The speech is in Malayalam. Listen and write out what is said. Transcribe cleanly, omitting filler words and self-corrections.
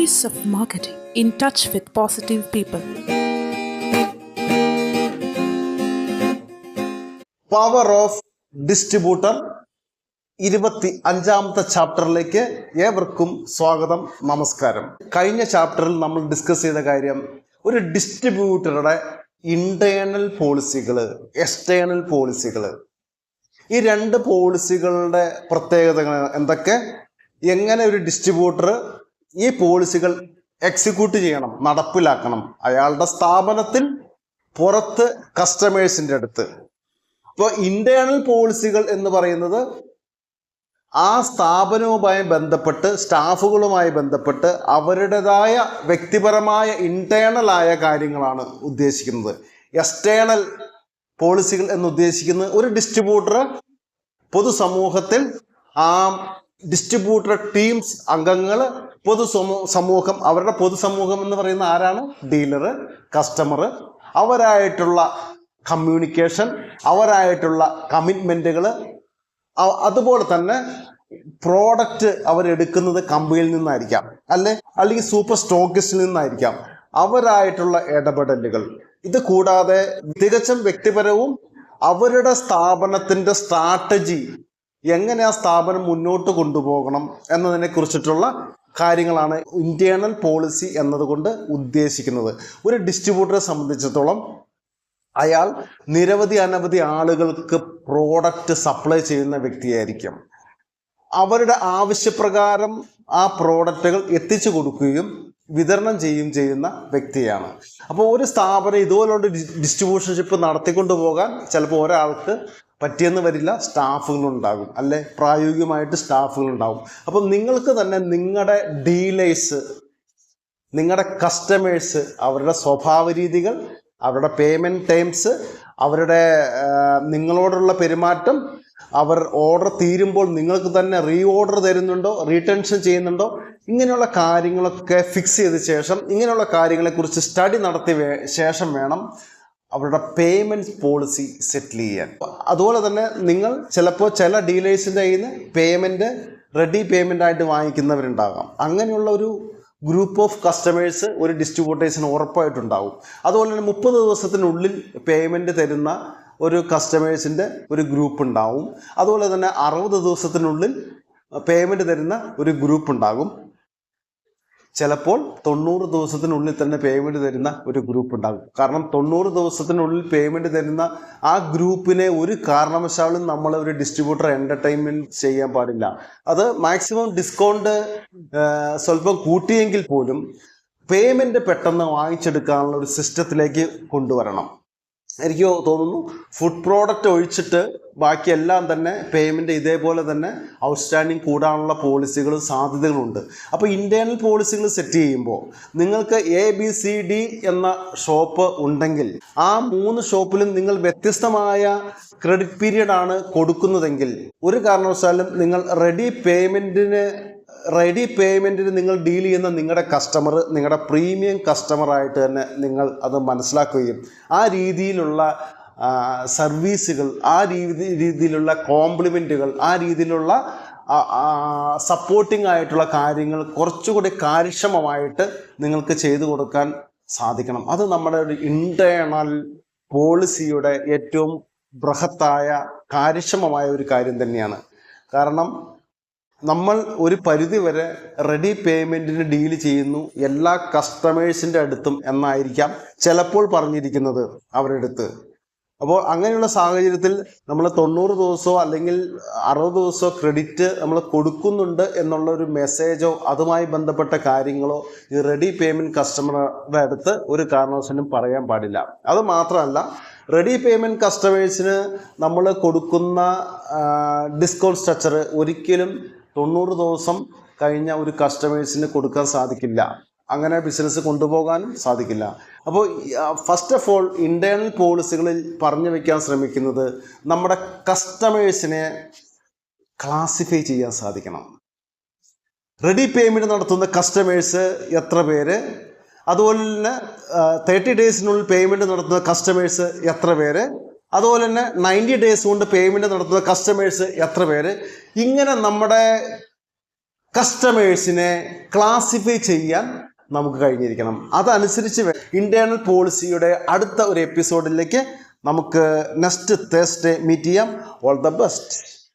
Pace of marketing, in touch with positive people. Power of distributor 25ാമത്തെ ചാപ്റ്ററിലേക്ക് ഏവർക്കും സ്വാഗതം, നമസ്കാരം. കഴിഞ്ഞ ചാപ്റ്ററിൽ നമ്മൾ ഡിസ്കസ് ചെയ്ത കാര്യം ഒരു ഡിസ്ട്രിബ്യൂട്ടറുടെ ഇന്റേണൽ പോളിസികൾ, എക്സ്റ്റേണൽ പോളിസികൾ, ഈ രണ്ട് പോളിസികളുടെ പ്രത്യേകതകൾ എന്തൊക്കെ, എങ്ങനെ ഒരു ഡിസ്ട്രിബ്യൂട്ടർ ഈ പോളിസികൾ എക്സിക്യൂട്ട് ചെയ്യണം, നടപ്പിലാക്കണം അയാളുടെ സ്ഥാപനത്തിൽ, പുറത്ത് കസ്റ്റമേഴ്സിൻ്റെ അടുത്ത്. ഇപ്പോൾ ഇന്റേണൽ പോളിസികൾ എന്ന് പറയുന്നത് ആ സ്ഥാപനവുമായി ബന്ധപ്പെട്ട്, സ്റ്റാഫുകളുമായി ബന്ധപ്പെട്ട് അവരുടേതായ വ്യക്തിപരമായ ഇന്റേണലായ കാര്യങ്ങളാണ് ഉദ്ദേശിക്കുന്നത്. എക്സ്റ്റേണൽ പോളിസികൾ എന്ന് ഉദ്ദേശിക്കുന്നത് ഒരു ഡിസ്ട്രിബ്യൂട്ടർ പൊതുസമൂഹത്തിൽ, ആ ഡിസ്ട്രിബ്യൂട്ടർ ടീംസ് അംഗങ്ങൾ, സമൂഹം, അവരുടെ പൊതുസമൂഹം എന്ന് പറയുന്ന ആരാണ്? ഡീലർ, കസ്റ്റമർ, അവരായിട്ടുള്ള കമ്മ്യൂണിക്കേഷൻ, അവരായിട്ടുള്ള കമ്മിറ്റ്മെൻറ്റുകൾ, അതുപോലെ തന്നെ പ്രോഡക്റ്റ് അവരെടുക്കുന്നത് കമ്പനിയിൽ നിന്നായിരിക്കാം, അല്ലെങ്കിൽ സൂപ്പർ സ്റ്റോക്കിസ്റ്റിൽ നിന്നായിരിക്കാം, അവരായിട്ടുള്ള ഇടപെടലുകൾ. ഇത് കൂടാതെ തികച്ചും വ്യക്തിപരവും അവരുടെ സ്ഥാപനത്തിൻ്റെ സ്ട്രാറ്റജി, എങ്ങനെ ആ സ്ഥാപനം മുന്നോട്ട് കൊണ്ടുപോകണം എന്നതിനെ കുറിച്ചിട്ടുള്ള കാര്യങ്ങളാണ് ഇന്റേണൽ പോളിസി എന്നതുകൊണ്ട് ഉദ്ദേശിക്കുന്നത്. ഒരു ഡിസ്ട്രിബ്യൂട്ടറെ സംബന്ധിച്ചിടത്തോളം അയാൾ അനവധി ആളുകൾക്ക് പ്രോഡക്റ്റ് സപ്ലൈ ചെയ്യുന്ന വ്യക്തിയായിരിക്കും. അവരുടെ ആവശ്യപ്രകാരം ആ പ്രോഡക്റ്റുകൾ എത്തിച്ചു കൊടുക്കുകയും വിതരണം ചെയ്യുന്ന വ്യക്തിയാണ്. അപ്പോൾ ഒരു സ്ഥാപനം ഇതുപോലുള്ള ഡിസ്ട്രിബ്യൂഷൻഷിപ്പ് നടത്തിക്കൊണ്ടു പോകാൻ ചിലപ്പോൾ ഒരാൾക്ക് പറ്റിയെന്ന് വരില്ല, സ്റ്റാഫുകളുണ്ടാകും, പ്രായോഗികമായിട്ട് സ്റ്റാഫുകളുണ്ടാകും. അപ്പം നിങ്ങൾക്ക് തന്നെ നിങ്ങളുടെ ഡീലേഴ്സ്, നിങ്ങളുടെ കസ്റ്റമേഴ്സ്, അവരുടെ സ്വഭാവ രീതികൾ, അവരുടെ പേയ്മെൻറ്റ് ടൈംസ്, അവരുടെ നിങ്ങളോടുള്ള പെരുമാറ്റം, അവർ ഓർഡർ തീരുമ്പോൾ നിങ്ങൾക്ക് തന്നെ റീ ഓർഡർ തരുന്നുണ്ടോ, റീടെൻഷൻ ചെയ്യുന്നുണ്ടോ, ഇങ്ങനെയുള്ള കാര്യങ്ങളൊക്കെ ഫിക്സ് ചെയ്ത ശേഷം, ഇങ്ങനെയുള്ള കാര്യങ്ങളെക്കുറിച്ച് സ്റ്റഡി നടത്തിയ ശേഷം വേണം അവരുടെ പേയ്മെൻറ്റ് പോളിസി സെറ്റിൽ ചെയ്യാൻ. അതുപോലെ തന്നെ നിങ്ങൾ ചിലപ്പോൾ ചില ഡീലേഴ്സിൻ്റെ കയ്യിൽ നിന്ന് പേയ്മെൻറ്റ് റെഡി പേയ്മെൻ്റ് ആയിട്ട് വാങ്ങിക്കുന്നവരുണ്ടാകാം. അങ്ങനെയുള്ള ഒരു ഗ്രൂപ്പ് ഓഫ് കസ്റ്റമേഴ്സ് ഒരു ഡിസ്ട്രിബ്യൂട്ടേഴ്സിന് ഉറപ്പായിട്ടുണ്ടാവും. അതുപോലെ തന്നെ 30 ദിവസത്തിനുള്ളിൽ പേയ്മെൻറ്റ് തരുന്ന ഒരു കസ്റ്റമേഴ്സിൻ്റെ ഒരു ഗ്രൂപ്പ് ഉണ്ടാവും. അതുപോലെ തന്നെ 60 ദിവസത്തിനുള്ളിൽ പേയ്മെൻറ്റ് തരുന്ന ഒരു ഗ്രൂപ്പ് ഉണ്ടാകും. ചിലപ്പോൾ 90 ദിവസത്തിനുള്ളിൽ തന്നെ പേയ്മെൻറ്റ് തരുന്ന ഒരു ഗ്രൂപ്പ് ഉണ്ടാകും. കാരണം 90 ദിവസത്തിനുള്ളിൽ പേയ്മെൻറ്റ് തരുന്ന ആ ഗ്രൂപ്പിനെ ഒരു കാരണവശാലും നമ്മൾ ഒരു ഡിസ്ട്രിബ്യൂട്ടർ എൻ്റർടൈൻമെൻറ്റ് ചെയ്യാൻ പാടില്ല. അത് മാക്സിമം ഡിസ്കൗണ്ട് സ്വല്പം കൂട്ടിയെങ്കിൽ പോലും പേയ്മെൻറ്റ് പെട്ടെന്ന് വാങ്ങിച്ചെടുക്കാനുള്ള ഒരു സിസ്റ്റത്തിലേക്ക് കൊണ്ടുവരണം. എനിക്ക് തോന്നുന്നു ഫുഡ് പ്രോഡക്റ്റ് ഒഴിച്ചിട്ട് ബാക്കിയെല്ലാം തന്നെ പേയ്മെൻറ്റ് ഇതേപോലെ തന്നെ ഔട്ട്സ്റ്റാൻഡിങ് കൂടാനുള്ള പോളിസികളും സാധ്യതകളുണ്ട്. അപ്പോൾ ഇൻറ്റേർണൽ പോളിസികൾ സെറ്റ് ചെയ്യുമ്പോൾ നിങ്ങൾക്ക് ABCD എന്ന ഷോപ്പ് ഉണ്ടെങ്കിൽ ആ 3 ഷോപ്പിലും നിങ്ങൾ വ്യത്യസ്തമായ ക്രെഡിറ്റ് പീരീഡാണ് കൊടുക്കുന്നതെങ്കിൽ ഒരു കാരണവശാലും നിങ്ങൾ റെഡി പേയ്മെൻറ്റിന് നിങ്ങൾ ഡീൽ ചെയ്യുന്ന നിങ്ങളുടെ കസ്റ്റമർ, നിങ്ങളുടെ പ്രീമിയം കസ്റ്റമറായിട്ട് തന്നെ നിങ്ങൾ അത് മനസ്സിലാക്കുകയും ആ രീതിയിലുള്ള സർവീസുകൾ, ആ രീതിയിലുള്ള കോംപ്ലിമെൻറ്റുകൾ, ആ രീതിയിലുള്ള സപ്പോർട്ടിംഗ് ആയിട്ടുള്ള കാര്യങ്ങൾ കുറച്ചുകൂടി കാര്യക്ഷമമായിട്ട് നിങ്ങൾക്ക് ചെയ്തു കൊടുക്കാൻ സാധിക്കണം. അത് നമ്മുടെ ഒരു ഇൻറ്റേർണൽ പോളിസിയുടെ ഏറ്റവും ബൃഹത്തായ കാര്യക്ഷമമായ ഒരു കാര്യം തന്നെയാണ്. കാരണം നമ്മൾ ഒരു പരിധി വരെ റെഡി പേയ്മെൻറ്റിന് ഡീൽ ചെയ്യുന്നു എല്ലാ കസ്റ്റമേഴ്സിൻ്റെ അടുത്തും എന്നായിരിക്കാം ചിലപ്പോൾ പറഞ്ഞിരിക്കുന്നത് അവരുടെ അടുത്ത്. അപ്പോൾ അങ്ങനെയുള്ള സാഹചര്യത്തിൽ നമ്മൾ 90 ദിവസമോ അല്ലെങ്കിൽ 60 ദിവസമോ ക്രെഡിറ്റ് നമ്മൾ കൊടുക്കുന്നുണ്ട് എന്നുള്ള ഒരു മെസ്സേജോ അതുമായി ബന്ധപ്പെട്ട കാര്യങ്ങളോ ഈ റെഡി പേയ്മെൻറ്റ് കസ്റ്റമറുടെ അടുത്ത് ഒരു കാരണവശാലും പറയാൻ പാടില്ല. അത് മാത്രമല്ല, റെഡി പേയ്മെൻറ്റ് കസ്റ്റമേഴ്സിന് നമ്മൾ കൊടുക്കുന്ന ഡിസ്കൗണ്ട് സ്ട്രക്ചർ ഒരിക്കലും 90 ദിവസം കഴിഞ്ഞ ഒരു കസ്റ്റമേഴ്സിന് കൊടുക്കാൻ സാധിക്കില്ല. അങ്ങനെ ബിസിനസ് കൊണ്ടുപോകാനും സാധിക്കില്ല. അപ്പോൾ ഫസ്റ്റ് ഓഫ് ഓൾ ഇൻറ്റേർണൽ പോളിസികളിൽ പറഞ്ഞു വയ്ക്കാൻ ശ്രമിക്കുന്നത് നമ്മുടെ കസ്റ്റമേഴ്സിനെ ക്ലാസിഫൈ ചെയ്യാൻ സാധിക്കണം. റെഡി പേയ്മെൻറ്റ് നടത്തുന്ന കസ്റ്റമേഴ്സ് എത്ര പേര്, അതുപോലെ തന്നെ 30 ഡേയ്സിനുള്ളിൽ പേയ്മെൻറ്റ് നടത്തുന്ന കസ്റ്റമേഴ്സ് എത്ര പേര്, അതുപോലെ തന്നെ 90 ഡേയ്സ് കൊണ്ട് പേയ്മെൻറ്റ് നടത്തുന്ന കസ്റ്റമേഴ്സ് എത്ര പേര്, ഇങ്ങനെ നമ്മുടെ കസ്റ്റമേഴ്സിനെ ക്ലാസിഫൈ ചെയ്യാൻ നമുക്ക് കഴിഞ്ഞിരിക്കണം. അതനുസരിച്ച് ഇന്റേണൽ പോളിസിയുടെ അടുത്ത ഒരു എപ്പിസോഡിലേക്ക് നമുക്ക് നെക്സ്റ്റ് തേഴ്സ്ഡേ മീറ്റ് ചെയ്യാം. All the best.